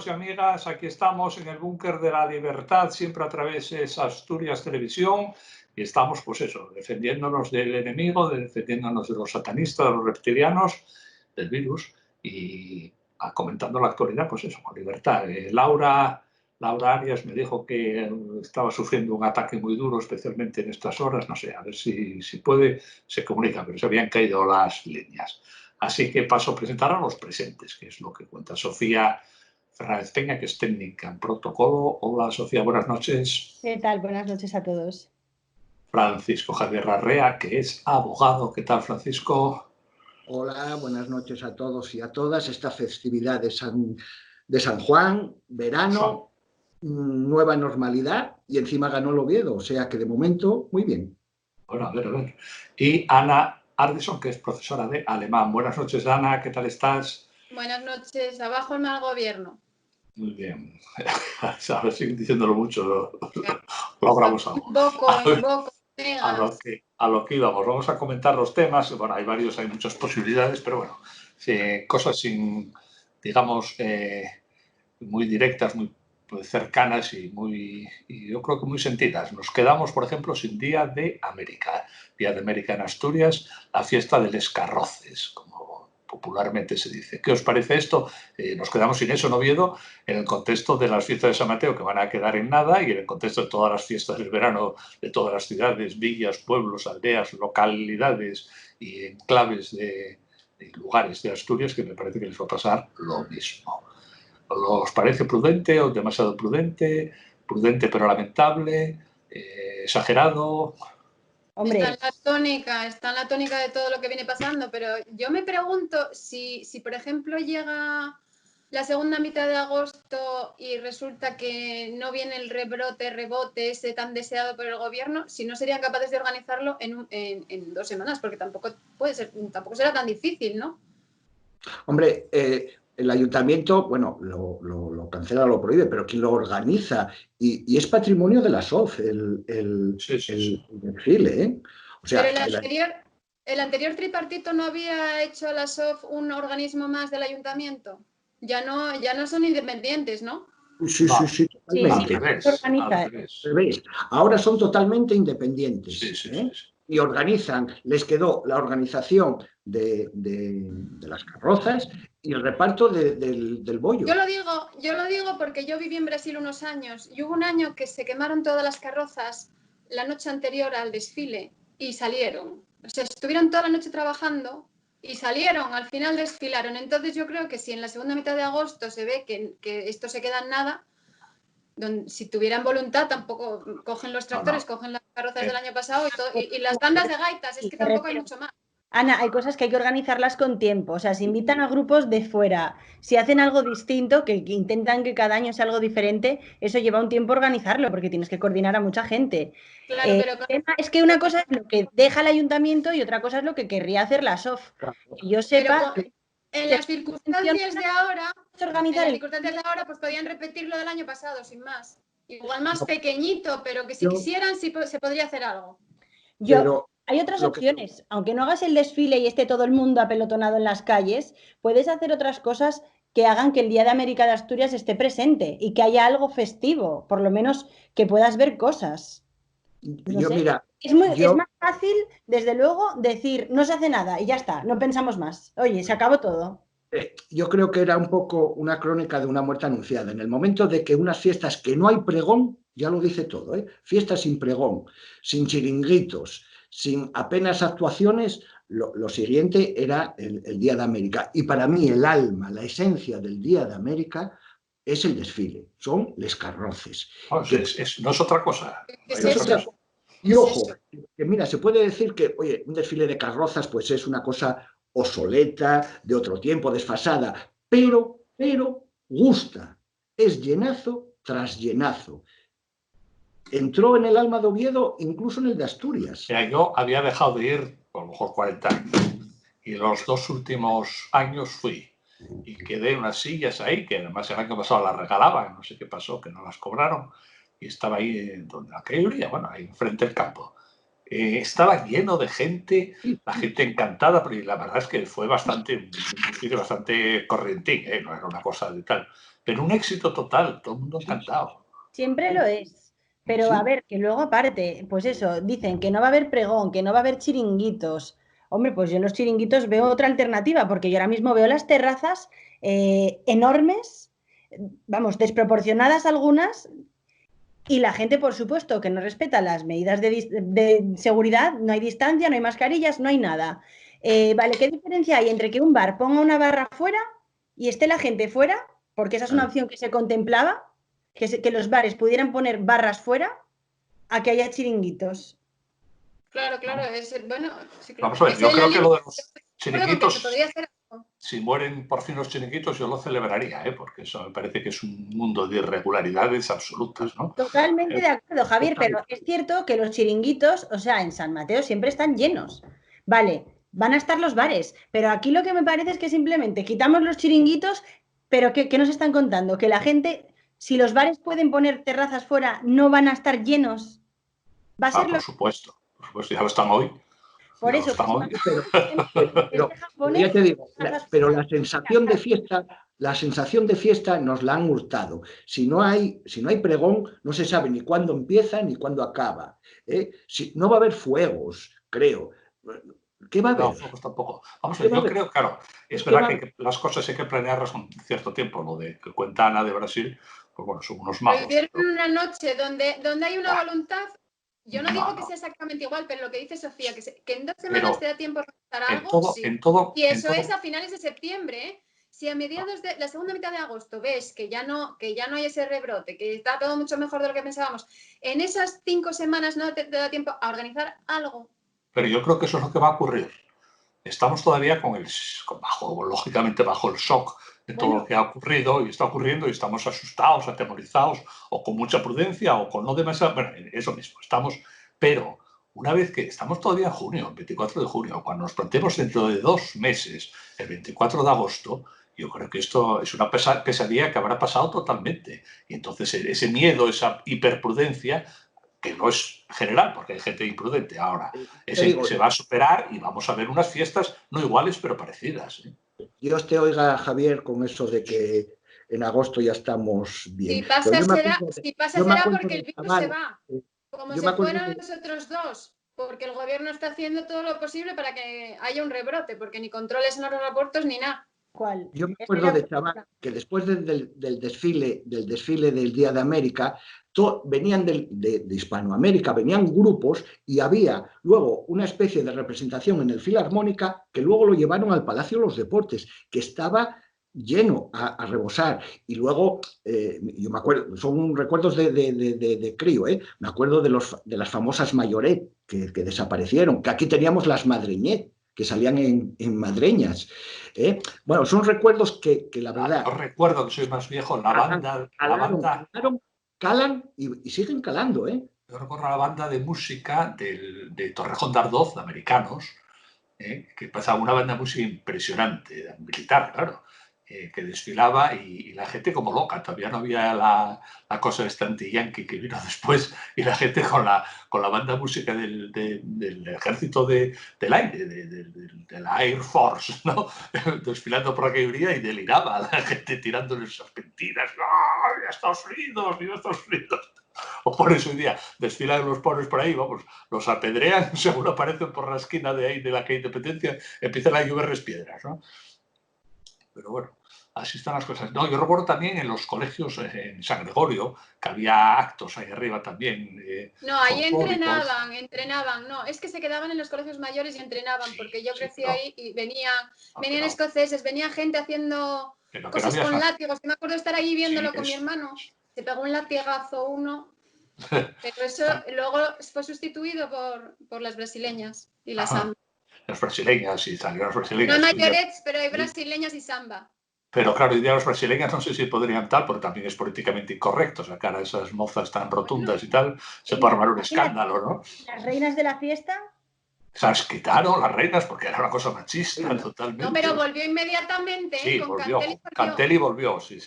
amigos y amigas, aquí estamos en el búnker de la libertad, siempre a través de Asturias Televisión, y estamos, pues eso, defendiéndonos del enemigo, defendiéndonos de los satanistas, de los reptilianos, del virus, y comentando la actualidad, pues eso, con libertad. Laura Arias me dijo que estaba sufriendo un ataque muy duro, especialmente en estas horas, no sé, a ver si puede, se comunica, pero se habían caído las líneas. Así que paso a presentar a los presentes, que es lo que cuenta Sofía Fernández Peña, que es técnica en protocolo. Hola, Sofía, buenas noches. ¿Qué tal? Buenas noches a todos. Francisco Javier Larrea, que es abogado. ¿Qué tal, Francisco? Hola, buenas noches a todos y a todas. Esta festividad de San Juan, verano, nueva normalidad, y encima ganó el Oviedo, o sea que de momento muy bien. Bueno, a ver. Y Ana Ardison, que es profesora de alemán. Buenas noches, Ana, ¿qué tal estás? Buenas noches, abajo el mal gobierno. Muy bien. A ver, siguen diciéndolo mucho, logramos algo. Invoco. A lo que íbamos, vamos a comentar los temas. Bueno, hay muchas posibilidades, pero bueno, cosas digamos, muy directas, muy cercanas y yo creo que muy sentidas. Nos quedamos, por ejemplo, sin Día de América. Día de América en Asturias, la fiesta de les Carroces, como popularmente se dice. ¿Qué os parece esto? Nos quedamos sin eso en Oviedo, en el contexto de las fiestas de San Mateo, que van a quedar en nada, y en el contexto de todas las fiestas del verano de todas las ciudades, villas, pueblos, aldeas, localidades y enclaves de lugares de Asturias, que me parece que les va a pasar lo mismo. ¿Os parece prudente o demasiado prudente? Prudente pero lamentable, exagerado. Hombre. Está en la tónica de todo lo que viene pasando, pero yo me pregunto si por ejemplo, llega la segunda mitad de agosto y resulta que no viene el rebote ese tan deseado por el gobierno, si no serían capaces de organizarlo en 2 semanas, porque tampoco será tan difícil, ¿no? Hombre, el ayuntamiento, bueno, lo cancela, lo prohíbe, pero quien lo organiza, y es patrimonio de la SOF, el desfile, ¿eh? O sea, pero el anterior tripartito no había hecho a la SOF un organismo más del ayuntamiento. Ya no son independientes, ¿no? Sí, totalmente. Al revés. Ahora son totalmente independientes. Sí. Y organizan, les quedó la organización de las carrozas y el reparto del bollo. Yo lo digo porque yo viví en Brasil unos años y hubo un año que se quemaron todas las carrozas la noche anterior al desfile y salieron. O sea, estuvieron toda la noche trabajando y salieron, al final desfilaron. Entonces yo creo que si en la segunda mitad de agosto se ve que esto se queda en nada, si tuvieran voluntad tampoco cogen los tractores, cogen las carrozas del año pasado y las bandas de gaitas, es que tampoco hay mucho más. Ana, hay cosas que hay que organizarlas con tiempo, o sea, si invitan a grupos de fuera, si hacen algo distinto, que intentan que cada año sea algo diferente, eso lleva un tiempo organizarlo, porque tienes que coordinar a mucha gente. Claro, pero el tema es que una cosa es lo que deja el ayuntamiento y otra cosa es lo que querría hacer la SOF. Que yo sepa... En las circunstancias de ahora, pues podían repetir lo del año pasado, sin más. Igual más pequeñito, pero que si quisieran sí se podría hacer algo. Hay otras opciones. Aunque no hagas el desfile y esté todo el mundo apelotonado en las calles, puedes hacer otras cosas que hagan que el Día de América de Asturias esté presente y que haya algo festivo, por lo menos que puedas ver cosas. Mira, es más fácil, desde luego, decir no se hace nada y ya está, no pensamos más. Oye, se acabó todo. Yo creo que era un poco una crónica de una muerte anunciada. En el momento de que unas fiestas que no hay pregón, ya lo dice todo, ¿eh? Fiestas sin pregón, sin chiringuitos, sin apenas actuaciones, lo siguiente era el Día de América. Y para mí el alma, la esencia del Día de América es el desfile, son les carroces. No es otra cosa. Y ojo, que mira, se puede decir que, oye, un desfile de carrozas pues es una cosa obsoleta, de otro tiempo, desfasada, pero gusta, es llenazo tras llenazo. Entró en el alma de Oviedo, incluso en el de Asturias. Yo había dejado de ir, a lo mejor 40 años, y los 2 últimos años fui. Y quedé unas sillas ahí, que además el año pasado las regalaban, no sé qué pasó, que no las cobraron, y estaba ahí donde la calle, bueno, ahí enfrente del campo. estaba lleno de gente, la gente encantada, pero la verdad es que fue bastante corrientín, no era una cosa de tal. Pero un éxito total, todo el mundo encantado. Siempre lo es. Pero Sí. a ver, que luego aparte, pues eso, dicen que no va a haber pregón, que no va a haber chiringuitos. Hombre, pues yo en los chiringuitos veo otra alternativa, porque yo ahora mismo veo las terrazas enormes, vamos, desproporcionadas algunas, y la gente, por supuesto, que no respeta las medidas de seguridad, no hay distancia, no hay mascarillas, no hay nada. Vale, ¿qué diferencia hay entre que un bar ponga una barra fuera y esté la gente fuera? Porque esa es una opción que se contemplaba, que los bares pudieran poner barras fuera, a que haya chiringuitos. Claro, bueno, sí, claro. Vamos a ver, yo creo que lo de los chiringuitos, hacer... si mueren por fin los chiringuitos, yo lo celebraría, porque eso me parece que es un mundo de irregularidades absolutas, ¿no? Totalmente de acuerdo, Javier, pero es cierto que los chiringuitos, o sea, en San Mateo siempre están llenos. Vale, van a estar los bares, pero aquí lo que me parece es que simplemente quitamos los chiringuitos, pero ¿qué nos están contando? Que la gente, si los bares pueden poner terrazas fuera, no van a estar llenos. Va a ser por supuesto, ya lo están hoy. Por eso, pero ya te digo, pero la sensación de fiesta nos la han hurtado. Si no hay pregón, no se sabe ni cuándo empieza ni cuándo acaba. No va a haber fuegos, creo. ¿Qué va a haber? No, fuegos tampoco. Vamos a ver, yo creo, claro, es verdad que las cosas hay que planearlas con cierto tiempo. Lo de que cuenta Ana de Brasil, pues bueno, son unos magos. Pero hicieron una noche donde hay una voluntad. Yo no digo que sea exactamente igual, pero lo que dice Sofía, que en 2 semanas te da tiempo a realizar algo, sí. Y eso es a finales de septiembre, ¿eh? Si a mediados de la segunda mitad de agosto ves que ya no hay ese rebrote, que está todo mucho mejor de lo que pensábamos, en esas 5 semanas no te da tiempo a organizar algo. Pero yo creo que eso es lo que va a ocurrir. Estamos todavía lógicamente bajo el shock de todo lo que ha ocurrido y está ocurriendo y estamos asustados, atemorizados o con mucha prudencia o con no demasiado, bueno, eso mismo, pero una vez que estamos todavía en junio, el 24 de junio, cuando nos planteemos dentro de 2 meses, el 24 de agosto, yo creo que esto es una pesadilla que habrá pasado totalmente. Y entonces ese miedo, esa hiperprudencia, que no es general, porque hay gente imprudente ahora, se va a superar y vamos a ver unas fiestas no iguales, pero parecidas. Dios te oiga, Javier, con eso de que en agosto ya estamos bien. Si pasa será porque el virus se va, como se fueron los otros 2, porque el gobierno está haciendo todo lo posible para que haya un rebrote, porque ni controles en los aeropuertos ni nada. ¿Cuál? Yo me acuerdo de chaval que después del desfile del Día de América, venían de Hispanoamérica, venían grupos y había luego una especie de representación en el Filarmónica que luego lo llevaron al Palacio de los Deportes, que estaba lleno a rebosar. Y luego, yo me acuerdo, son recuerdos de crío, me acuerdo de las famosas Mayoret que desaparecieron, que aquí teníamos las Madriñet, que salían en madreñas. Bueno, son recuerdos que la verdad... Yo recuerdo que soy más viejo, la banda... Calan y siguen calando, Yo recuerdo la banda de música de Torrejón de Ardoz, de americanos, que empezaba una banda de música impresionante, militar, claro, que desfilaba y la gente como loca. Todavía no había la cosa de anti-yankee que vino después, y la gente con la banda de música del ejército del aire, de la Air Force, ¿no? Desfilando por aquella vía y deliraba la gente tirándoles serpentinas. ¡No! ¡Viva Estados Unidos! ¡Viva Estados Unidos! O por eso hoy día desfilan los pobres por ahí, vamos, los apedrean, según aparecen por la esquina de ahí de la calle Independencia, empiezan a lloverles piedras, ¿no? Pero bueno, así están las cosas. No, yo recuerdo también en los colegios en San Gregorio, que había actos ahí arriba también. No, ahí entrenaban, no, es que se quedaban en los colegios mayores y entrenaban, sí, porque yo crecí ahí y venían escoceses, venía gente haciendo cosas con látigos, y me acuerdo de estar ahí viéndolo con mi hermano, se pegó un latigazo uno, pero eso luego fue sustituido por las brasileñas y la samba. Las brasileñas, y salieron las brasileñas. No hay Mayorets, pero hay brasileñas y samba. Pero claro, hoy día las brasileñas no sé si podrían tal, porque también es políticamente incorrecto sacar a esas mozas tan rotundas y tal, se puede armar un escándalo, ¿no? ¿Las reinas de la fiesta? Se las quitaron las reinas porque era una cosa machista, totalmente. No, pero volvió inmediatamente, sí, con volvió. Cantelli volvió, sí.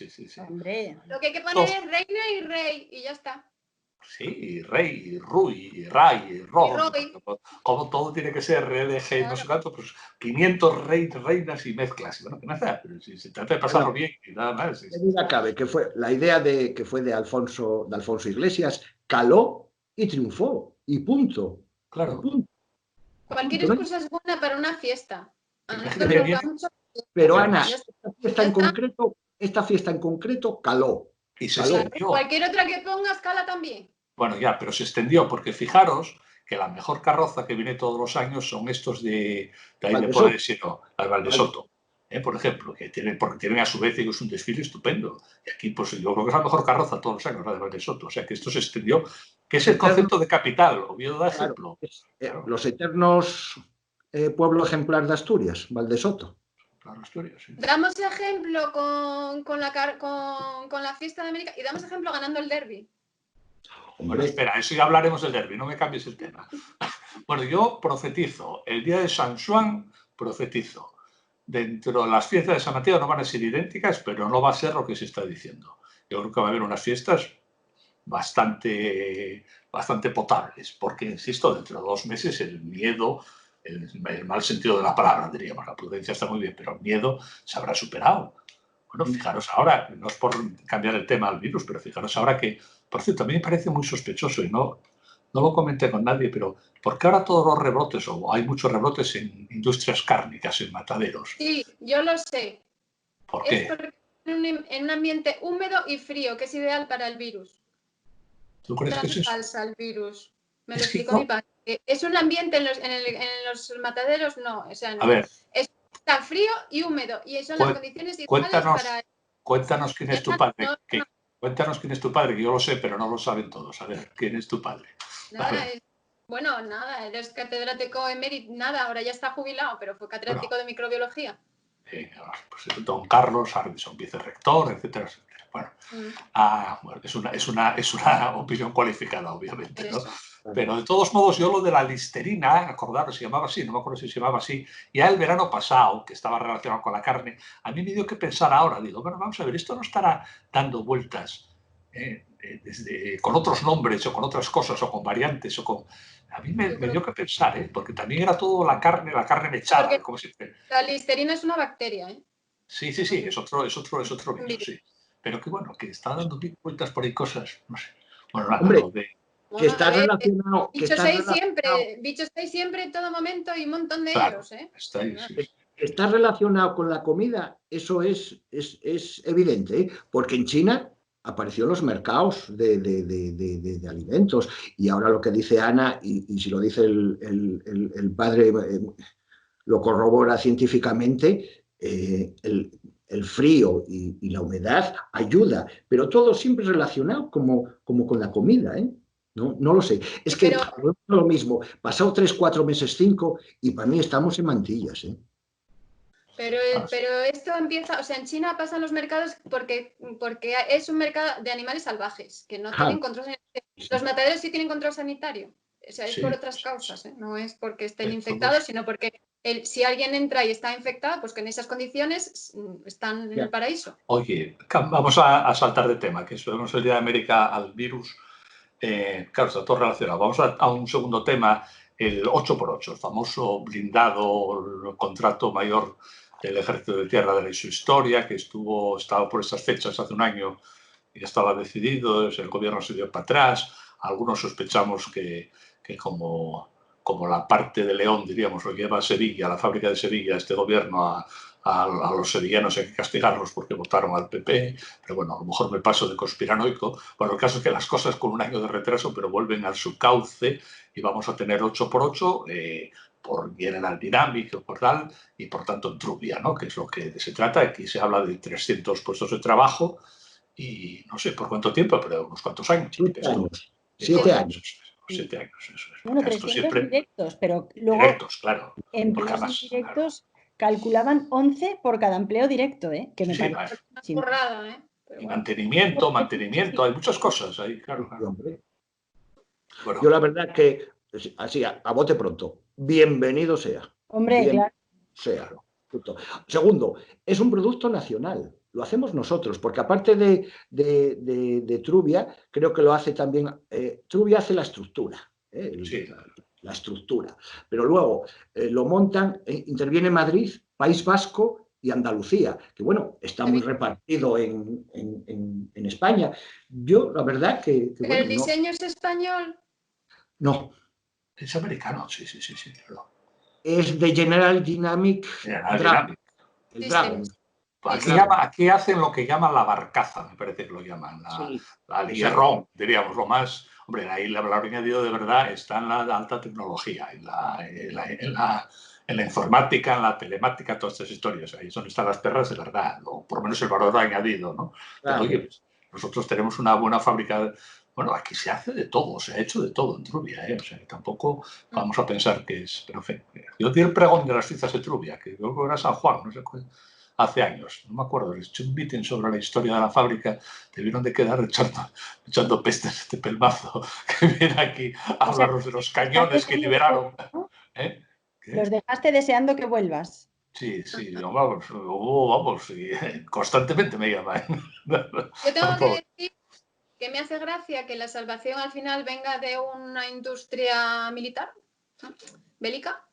Hombre. Lo que hay que poner es reina y rey, y ya está. Sí, y Rey, y Rui, y Ray, y Ron, como todo tiene que ser RDG, claro. No sé cuánto, pues 500 reinas y mezclas. Bueno, que nada, pero si se trata de pasarlo bien y nada más. Que duda cabe, que fue la idea que fue de Alfonso Iglesias, caló y triunfó, y punto. Claro. Y punto. Cualquier excusa es buena para una fiesta. Pero Ana, esta fiesta en concreto caló. Y se extendió. Cualquier otra que pongas cala también. Bueno, ya, pero se extendió, porque fijaros que la mejor carroza que viene todos los años son estos de ahí de por las Valdesoto, por ejemplo, porque tienen a su vez ellos un desfile estupendo. Y aquí, pues yo creo que es la mejor carroza todos los años, la de Valdesoto. O sea, que esto se extendió, que es el concepto de capital. Oviedo da ejemplo. Claro. Los eternos pueblo ejemplar de Asturias, Valdesoto. Claro, Asturias, sí. Damos ejemplo con la fiesta de América y damos ejemplo ganando el derbi. Bueno, espera, eso ya hablaremos del derbi, no me cambies el tema. Bueno, yo profetizo, el día de San Juan profetizo. Dentro de las fiestas de San Mateo no van a ser idénticas, pero no va a ser lo que se está diciendo. Yo creo que va a haber unas fiestas bastante potables, porque, insisto, dentro de 2 meses el miedo, el mal sentido de la palabra, diríamos, la prudencia está muy bien, pero el miedo se habrá superado. Bueno, fijaros ahora, no es por cambiar el tema al virus, pero fijaros ahora que, por cierto, a mí me parece muy sospechoso y no lo comenté con nadie, pero ¿por qué ahora todos los rebrotes, o hay muchos rebrotes en industrias cárnicas, en mataderos? Sí, yo lo sé. ¿Por qué? Es porque en un ambiente húmedo y frío, que es ideal para el virus. ¿Tú crees que es eso? Falsa el virus. Me lo explicó mi padre. Es un ambiente en los mataderos, no. O sea, no. A ver. Está frío y húmedo. Y son las condiciones ideales para... Cuéntanos quién es tu padre. Cuéntanos quién es tu padre, que yo lo sé, pero no lo saben todos. A ver, ¿quién es tu padre? Nada, él es catedrático emérito, ahora ya está jubilado, pero fue catedrático de microbiología. Pues don Carlos Arvison, vicerrector, etcétera, etcétera. Bueno, es una opinión cualificada, obviamente, ¿no? Pero de todos modos, yo lo de la listerina, acordaros, se llamaba así, no me acuerdo si se llamaba así, ya el verano pasado, que estaba relacionado con la carne, a mí me dio que pensar ahora, digo, bueno, vamos a ver, esto no estará dando vueltas con otros nombres o con otras cosas o con variantes o con... A mí me dio que pensar, porque también era todo la carne mechada. Como si... La listerina es una bacteria, ¿eh? Sí, es otro virus, sí. Pero que bueno, que está dando vueltas por ahí cosas, no sé. Bueno, nada, hombre, que está relacionado... Bichos hay siempre en todo momento y un montón de ellos, ¿eh? Está ahí, sí. Está relacionado con la comida, eso es evidente, ¿eh? Porque en China apareció en los mercados de alimentos. Y ahora lo que dice Ana, y si lo dice el padre, lo corrobora científicamente, el frío y la humedad ayuda, pero todo siempre relacionado como con la comida, ¿eh? No lo sé. Es que no es lo mismo. Pasado 3, 4 meses, 5, y para mí estamos en mantillas, ¿eh? Pero esto empieza, o sea, en China pasan los mercados porque es un mercado de animales salvajes, que no tienen control sanitario. Los mataderos sí tienen control sanitario. O sea, es por otras causas, ¿eh? No es porque estén infectados, sino porque si alguien entra y está infectado, pues que en esas condiciones están en el paraíso. Oye, vamos a saltar de tema, que subimos el Día de América al virus. Claro, está todo relacionado. Vamos a un segundo tema, el 8x8, el famoso blindado, el contrato mayor del Ejército de Tierra de su historia, que estaba por estas fechas hace un año y ya estaba decidido, el gobierno se dio para atrás. Algunos sospechamos que como la parte de León, diríamos, lo lleva a Sevilla, a la fábrica de Sevilla, este gobierno a los sevillanos hay que castigarlos porque votaron al PP, pero bueno, a lo mejor me paso de conspiranoico. Bueno, el caso es que las cosas con un año de retraso, pero vuelven a su cauce y vamos a tener 8x8 por General Dynamics, por tal, y por tanto en Trubia, ¿no? Que es lo que se trata. Aquí se habla de 300 puestos de trabajo y no sé por cuánto tiempo, pero unos cuantos años. 7 años. 7 años. 7 años, eso es. Bueno, 300 siempre... directos, pero luego directos, claro. Empleos indirectos calculaban 11 por cada empleo directo, ¿eh? Que me parece una burrada, ¿eh? Y mantenimiento, hay muchas cosas ahí, claro. Bueno. Yo la verdad que, así, a bote pronto, bienvenido sea. Hombre, claro. Sea. Segundo, es un producto nacional. lo hacemos nosotros, porque aparte de Trubia, creo que lo hace también, Trubia hace la estructura, Sí. la estructura, pero luego lo montan, interviene Madrid, País Vasco y Andalucía, que bueno, está muy repartido en España. Yo, la verdad que ¿Pero el diseño es español? No. Es americano, sí. Claro. Es de General Dynamics. El Dragon. Aquí hacen lo que llaman la barcaza, me parece que lo llaman, la hierrón, diríamos, lo más... Hombre, ahí la valor añadido de verdad está en la alta tecnología, en la informática, en la telemática, todas estas historias. Ahí es donde están las perras de verdad, o por lo menos el valor añadido, ¿no? Pero oye, pues, nosotros tenemos una buena fábrica. Bueno, aquí se hace de todo, se ha hecho de todo en Trubia, ¿eh? O sea, que tampoco vamos a pensar que es... Pero en fin, yo di el pregón de las fiestas de Trubia, que creo que era San Juan, no sé cuál. Hace años, no me acuerdo, les eché un meeting sobre la historia de la fábrica, debieron de quedar echando pestes este pelmazo que viene aquí a hablaros de los cañones que liberaron. ¿Eh? Los dejaste deseando que vuelvas. Sí, vamos, y constantemente me llaman. Yo tengo que decir que me hace gracia que la salvación al final venga de una industria militar, bélica,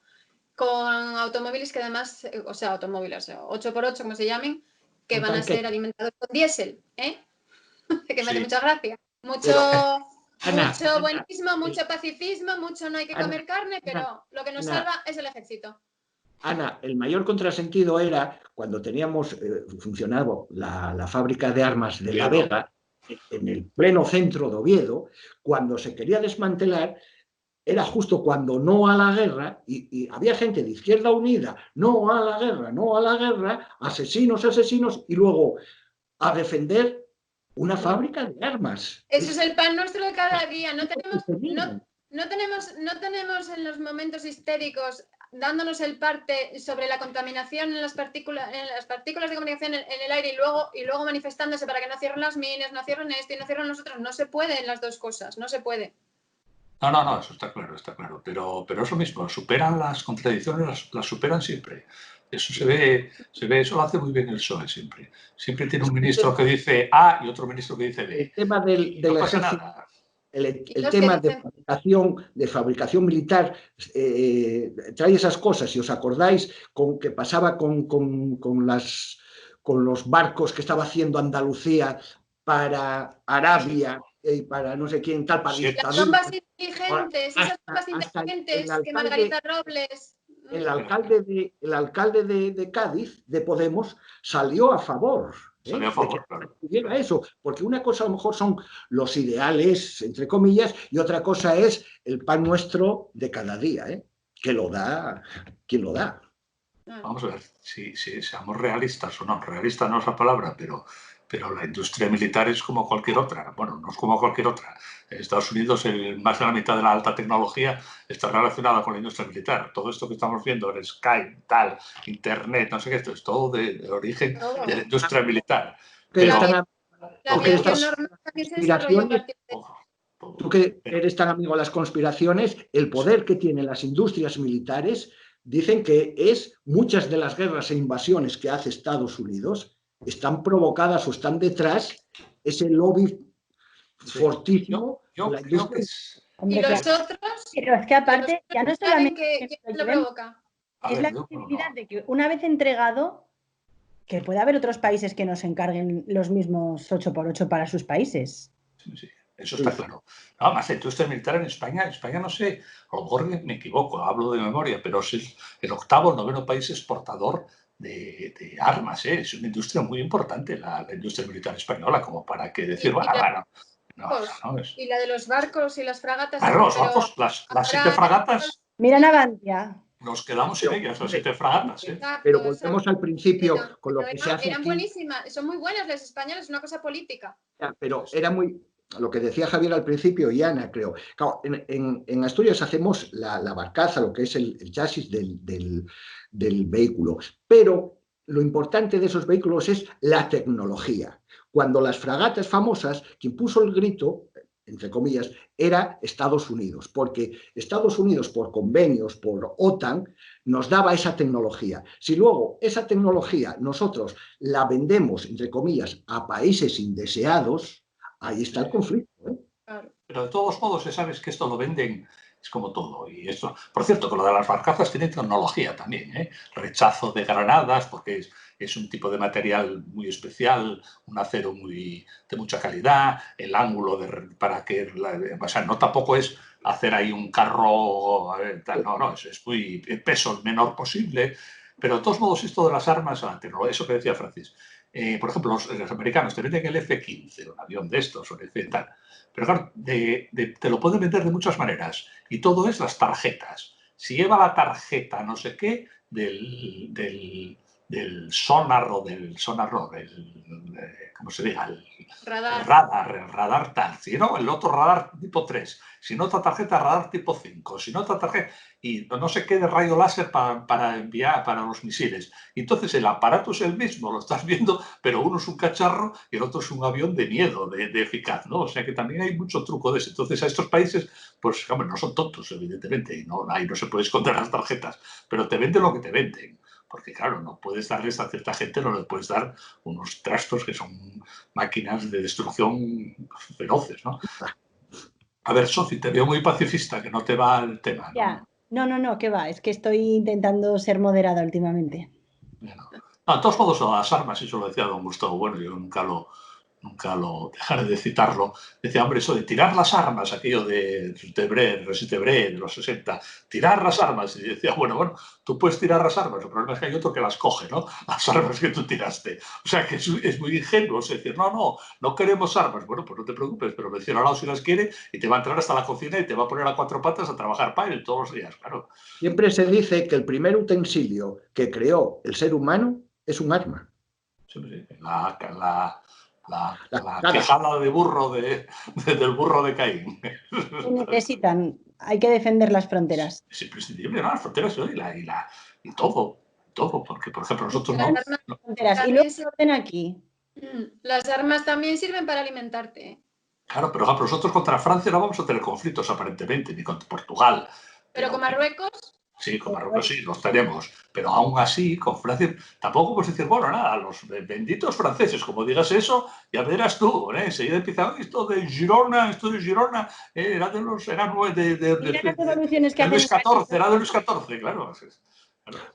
con automóviles que además, o sea, automóviles 8x8, como se llamen, que van a ser alimentados con diésel, ¿eh? Que me hace mucha gracia. Mucho buenismo, mucho pacifismo, mucho no hay que comer carne, pero lo que nos salva es el ejército. Ana, el mayor contrasentido era cuando teníamos funcionado la fábrica de armas de La Vega, en el pleno centro de Oviedo, cuando se quería desmantelar, era justo cuando no a la guerra, y había gente de Izquierda Unida, no a la guerra, asesinos, y luego a defender una fábrica de armas. Eso es el pan nuestro de cada día. No tenemos en los momentos histéricos dándonos el parte sobre la contaminación en las partículas de comunicación en el aire y luego manifestándose para que no cierren las minas, no cierren esto y no cierren nosotros. No se pueden las dos cosas, no se puede. No, eso está claro. Pero eso mismo, superan las contradicciones, las superan siempre. Eso se ve, eso lo hace muy bien el PSOE siempre. Siempre tiene un ministro que dice A y otro ministro que dice B. El tema del ejército, el tema de fabricación militar trae esas cosas. Si os acordáis con que pasaba con los barcos que estaba haciendo Andalucía para Arabia y para no sé quién tal, para las bombas inteligentes, esas bombas inteligentes que Margarita Robles... El alcalde de Cádiz, de Podemos, salió a favor. Salió a favor, claro. Eso, porque una cosa a lo mejor son los ideales, entre comillas, y otra cosa es el pan nuestro de cada día, que lo da, ¿quién lo da? Vamos a ver, si seamos realistas o no, realista no es la palabra, pero la industria militar es como cualquier otra. Bueno, no es como cualquier otra. En Estados Unidos, más de la mitad de la alta tecnología está relacionada con la industria militar. Todo esto que estamos viendo, el Skype, tal, Internet, no sé qué, esto es todo de origen de la industria militar. Tú que eres tan amigo de las conspiraciones, el poder que tienen las industrias militares, dicen que muchas de las guerras e invasiones que hace Estados Unidos están provocadas o están detrás ese lobby fortísimo. Yo creo que es... ¿Y los otros? Pero es que aparte, ya no solamente ¿quién lo provoca? Es la posibilidad de que una vez entregado, que pueda haber otros países que nos encarguen los mismos 8x8 para sus países. Sí. Eso está claro. Nada más, la industria militar en España no sé, a lo mejor me equivoco, hablo de memoria, pero es el octavo o noveno país exportador de armas. Es una industria muy importante la industria militar española, como para que decir, y la de los barcos y las fragatas. Claro, los barcos, las 7 fragatas. Mira Navantia. Nos quedamos sin ellas, las 7 fragatas. Exacto, pero volvemos al principio con lo que se hace. Eran buenísimas, son muy buenas las españolas, es una cosa política. Pero era muy... Lo que decía Javier al principio y Ana, creo. Claro, en Asturias hacemos la barcaza, lo que es el chasis del vehículo. Pero lo importante de esos vehículos es la tecnología. Cuando las fragatas famosas, quien puso el grito, entre comillas, era Estados Unidos, porque Estados Unidos, por convenios, por OTAN, nos daba esa tecnología. Si luego esa tecnología nosotros la vendemos, entre comillas, a países indeseados, ahí está el conflicto, ¿eh? Pero de todos modos, ya sabes que esto lo venden, es como todo. Y esto, por cierto, con lo de las barcazas tiene tecnología también, ¿eh? Rechazo de granadas, porque es un tipo de material muy especial, un acero de mucha calidad, el ángulo para que... o sea, no tampoco es hacer ahí un carro, tal, no, es muy el peso el menor posible. Pero de todos modos, esto de las armas, eso que decía Francis, por ejemplo, los americanos te venden el F-15, un avión de estos, o el F tal. Pero claro, te lo pueden vender de muchas maneras. Y todo es las tarjetas. Si lleva la tarjeta no sé qué del sonar o del sonar, no, ¿cómo se diga? El radar tal. Si no, el otro radar tipo 3. Si no, otra tarjeta radar tipo 5. Si no, otra tarjeta... Y no sé qué de rayo láser para enviar para los misiles. Entonces el aparato es el mismo, lo estás viendo, pero uno es un cacharro y el otro es un avión de miedo, de eficaz, ¿no? O sea que también hay mucho truco de eso. Entonces a estos países, pues hombre, no son tontos, evidentemente, y no, ahí no se puede esconder las tarjetas, pero te venden lo que te venden. Porque claro, no puedes darles a cierta gente, no le puedes dar unos trastos que son máquinas de destrucción feroces, ¿no? A ver, Sofi, te veo muy pacifista, que no te va el tema, ¿no? Ya. No, qué va, es que estoy intentando ser moderada últimamente. Bueno. No, de todos modos, las armas, eso lo decía don Gustavo, bueno, yo nunca lo dejaré de citarlo, decía, hombre, eso de tirar las armas, aquello de Resitebré, de los 60, tirar las armas, y decía, bueno, tú puedes tirar las armas, el problema es que hay otro que las coge, ¿no? Las armas que tú tiraste. O sea, que es muy ingenuo, es decir, no queremos armas, bueno, pues no te preocupes, pero el ciudadano si las quiere y te va a entrar hasta la cocina y te va a poner a cuatro patas a trabajar para él todos los días, claro. Siempre se dice que el primer utensilio que creó el ser humano es un arma. Sí, la quejada de burro del burro de Caín. Necesitan, hay que defender las fronteras. Es imprescindible, ¿no? Las fronteras y todo, porque por ejemplo nosotros no... Fronteras. Y luego orden aquí. Las armas también sirven para alimentarte. Claro, pero por ejemplo nosotros contra Francia no vamos a tener conflictos aparentemente, ni contra Portugal. Pero con Marruecos... Sí, con Marruecos sí, los tenemos. Pero aún así, con Francia, tampoco puedes decir, bueno, nada, los benditos franceses, como digas eso, ya verás tú, ¿eh? Enseguida empieza esto de Girona, era de los, era de Luis XIV, era de Luis XIV, claro.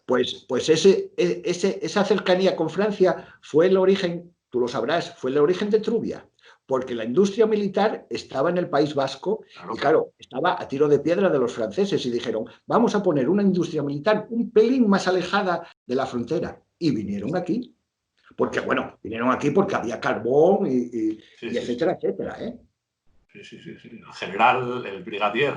Pues esa cercanía con Francia fue el origen, tú lo sabrás, fue el origen de Trubia, porque la industria militar estaba en el País Vasco y claro, estaba a tiro de piedra de los franceses y dijeron, vamos a poner una industria militar un pelín más alejada de la frontera y vinieron aquí. Porque bueno, vinieron aquí porque había carbón y etcétera, etcétera, ¿eh? Sí. El general, el brigadier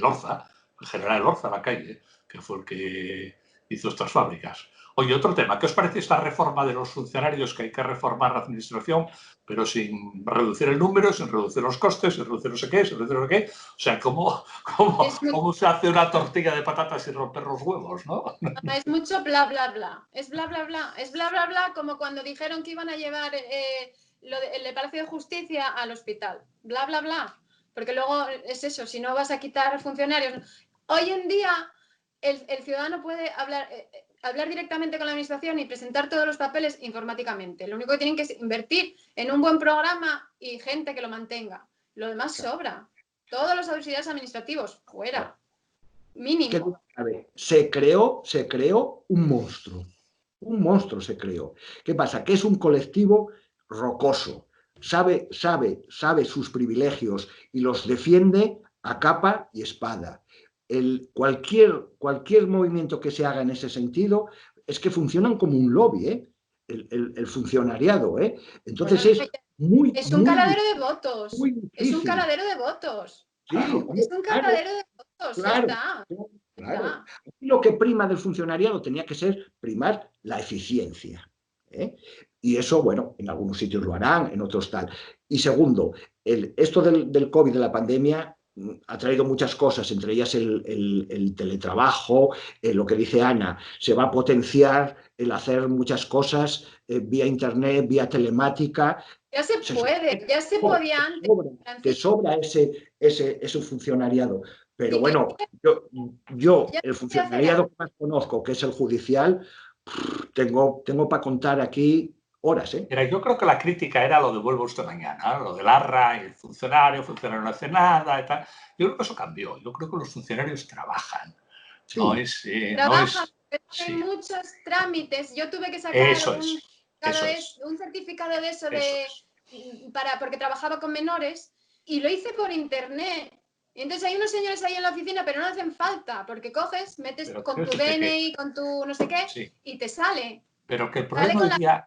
Lorza, el general Lorza Lacalle, que fue el que hizo estas fábricas. Oye, otro tema, ¿qué os parece esta reforma de los funcionarios, que hay que reformar la administración, pero sin reducir el número, sin reducir los costes, sin reducir no sé qué, sin reducir no sé qué? O sea, ¿cómo se hace una tortilla de patatas sin romper los huevos, no? Es mucho bla, bla, bla. Es bla, bla, bla. Es bla, bla, bla, como cuando dijeron que iban a llevar el Palacio de Justicia al hospital. Bla, bla, bla. Porque luego es eso, si no vas a quitar funcionarios... Hoy en día el ciudadano puede hablar directamente con la administración y presentar todos los papeles informáticamente. Lo único que tienen que es invertir en un buen programa y gente que lo mantenga. Lo demás sobra. Todos los auxiliares administrativos, fuera. Mínimo. A ver, se creó un monstruo. Un monstruo se creó. ¿Qué pasa? Que es un colectivo rocoso. Sabe sus privilegios y los defiende a capa y espada. Cualquier movimiento que se haga en ese sentido es que funcionan como un lobby, ¿eh? El funcionariado, ¿eh? Entonces bueno, es un caladero de votos. Es un caladero de votos. Sí, es un caladero de votos. Claro. Lo que prima del funcionariado tenía que ser primar la eficiencia, ¿eh? Y eso, bueno, en algunos sitios lo harán, en otros tal. Y segundo, esto del COVID, de la pandemia, ha traído muchas cosas, entre ellas el teletrabajo, lo que dice Ana, se va a potenciar el hacer muchas cosas vía internet, vía telemática. Ya se puede, ya se podía antes. Te sobra ese funcionariado. Pero bueno, yo el funcionariado que más conozco, que es el judicial, tengo para contar aquí horas, ¿eh? Mira, yo creo que la crítica era lo de vuelvo usted mañana, lo del ARRA y el funcionario no hace nada y tal. Yo creo que eso cambió. Yo creo que los funcionarios trabajan. Sí. Trabajan, pero hay muchos trámites. Yo tuve que sacar un certificado de eso porque trabajaba con menores y lo hice por internet. Y entonces hay unos señores ahí en la oficina, pero no hacen falta, porque coges, metes con tu DNI, con tu no sé qué, y te sale. Pero que el problema hoy día...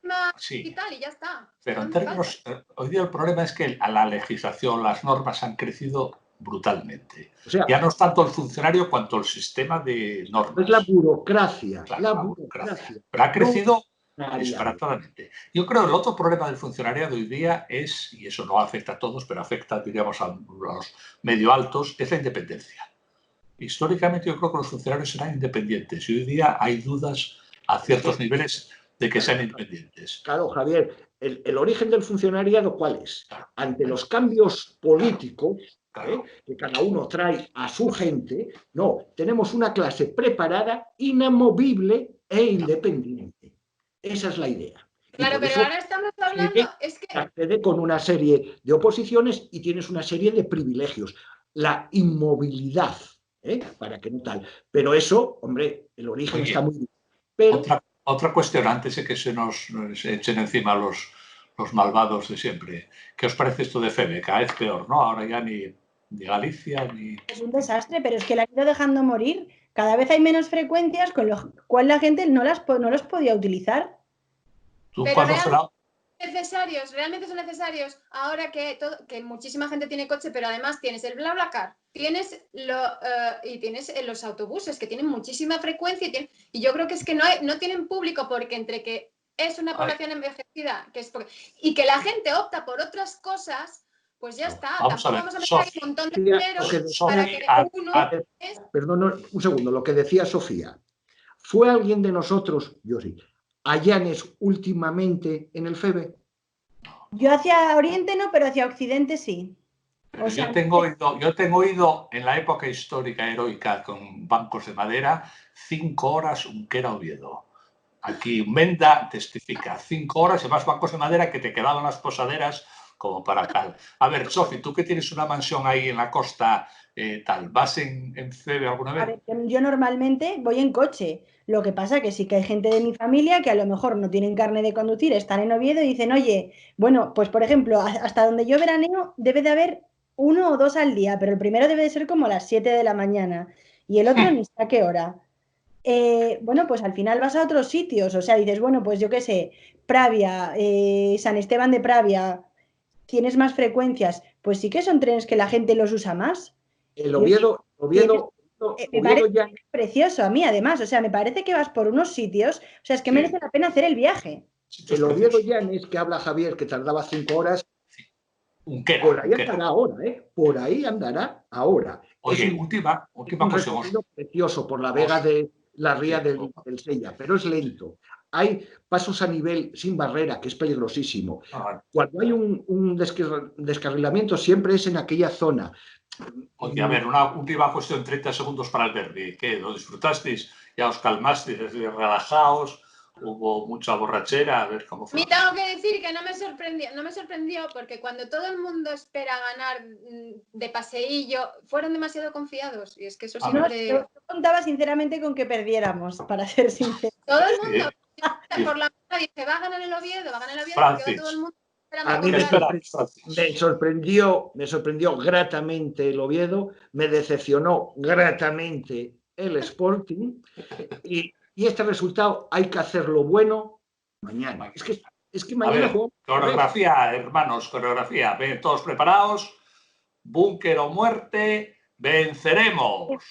y tal, y ya está. Pero en términos... Hoy día el problema es que a la legislación, las normas han crecido brutalmente. O sea, ya no es tanto el funcionario cuanto el sistema de normas. Es la burocracia. Claro, la burocracia. Pero ha crecido disparatadamente. Yo creo que el otro problema del funcionariado hoy día es, y eso no afecta a todos, pero afecta, diríamos, a los medio altos, es la independencia. Históricamente yo creo que los funcionarios eran independientes y hoy día hay dudas a ciertos niveles de que sean independientes. Claro, Javier, el origen del funcionariado, ¿cuál es? Ante los cambios políticos, que cada uno trae a su gente, no, tenemos una clase preparada, inamovible e independiente. Esa es la idea. Claro, pero ahora estamos hablando... accede con una serie de oposiciones y tienes una serie de privilegios. La inmovilidad, para que no tal. Pero eso, hombre, el origen está muy bien. Pero... Otra cuestión, antes de que se nos echen encima los malvados de siempre. ¿Qué os parece esto de FEME? Cada vez peor, ¿no? Ahora ya ni Galicia ni... Es un desastre, pero es que la han ido dejando morir. Cada vez hay menos frecuencias, con lo cual la gente no los podía utilizar. Pero realmente son necesarios ahora que muchísima gente tiene coche, pero además tienes el BlaBlaCar, tienes y tienes los autobuses que tienen muchísima frecuencia y yo creo que es que no tienen público porque entre que es una población envejecida y que la gente opta por otras cosas, pues ya está. Tampoco vamos a meter un montón de dinero para que uno... Perdón, un segundo, lo que decía Sofía. ¿Fue alguien de nosotros, yo sí, a Llanes últimamente en el FEBE? Yo hacia Oriente no, pero hacia Occidente sí. Pero yo tengo ido en la época histórica heroica con bancos de madera 5 horas Unquera Oviedo. Aquí Menda testifica 5 horas y más bancos de madera que te quedaban las posaderas como para tal. A ver, Sofi, tú que tienes una mansión ahí en la costa, tal, ¿vas en FEBE alguna vez? A ver, yo normalmente voy en coche. Lo que pasa que sí que hay gente de mi familia que a lo mejor no tienen carne de conducir, están en Oviedo y dicen, oye, bueno, pues por ejemplo, hasta donde yo veraneo debe de haber 1 o 2 al día, pero el primero debe de ser como a las 7 de la mañana y el otro ni sé a qué hora. Bueno, pues al final vas a otros sitios, o sea, dices, bueno, pues yo qué sé, Pravia, San Esteban de Pravia, tienes más frecuencias, pues sí que son trenes que la gente los usa más. El Oviedo me parece ya... precioso a mí, además, o sea, me parece que vas por unos sitios, o sea, es que merece la pena hacer el viaje. El Oviedo Llanes, que habla Javier, que tardaba 5 horas, por ahí andará ahora, por ahí andará ahora. Oye, última cuestión. Es precioso por la vega de la ría del Sella, pero es lento. Hay pasos a nivel sin barrera, que es peligrosísimo. Cuando hay un descarrilamiento, siempre es en aquella zona. Oye, a ver, una última cuestión, 30 segundos para el derbi. ¿Qué? ¿Lo disfrutasteis? ¿Ya os calmasteis? ¿Relajaos? ¿Hubo mucha borrachera? A ver cómo fue. Me tengo que decir que no me sorprendió porque cuando todo el mundo espera ganar de paseillo, fueron demasiado confiados. Y es que eso siempre... Yo contaba sinceramente con que perdiéramos, para ser sincero. Todo el mundo, por la mañana dice, va a ganar el Oviedo, quedó todo el mundo... A mí me sorprendió gratamente el Oviedo, me decepcionó gratamente el Sporting y este resultado hay que hacerlo bueno mañana. Es que mañana jugamos. Coreografía, hermanos, coreografía. Ven, todos preparados. Búnker o muerte, venceremos.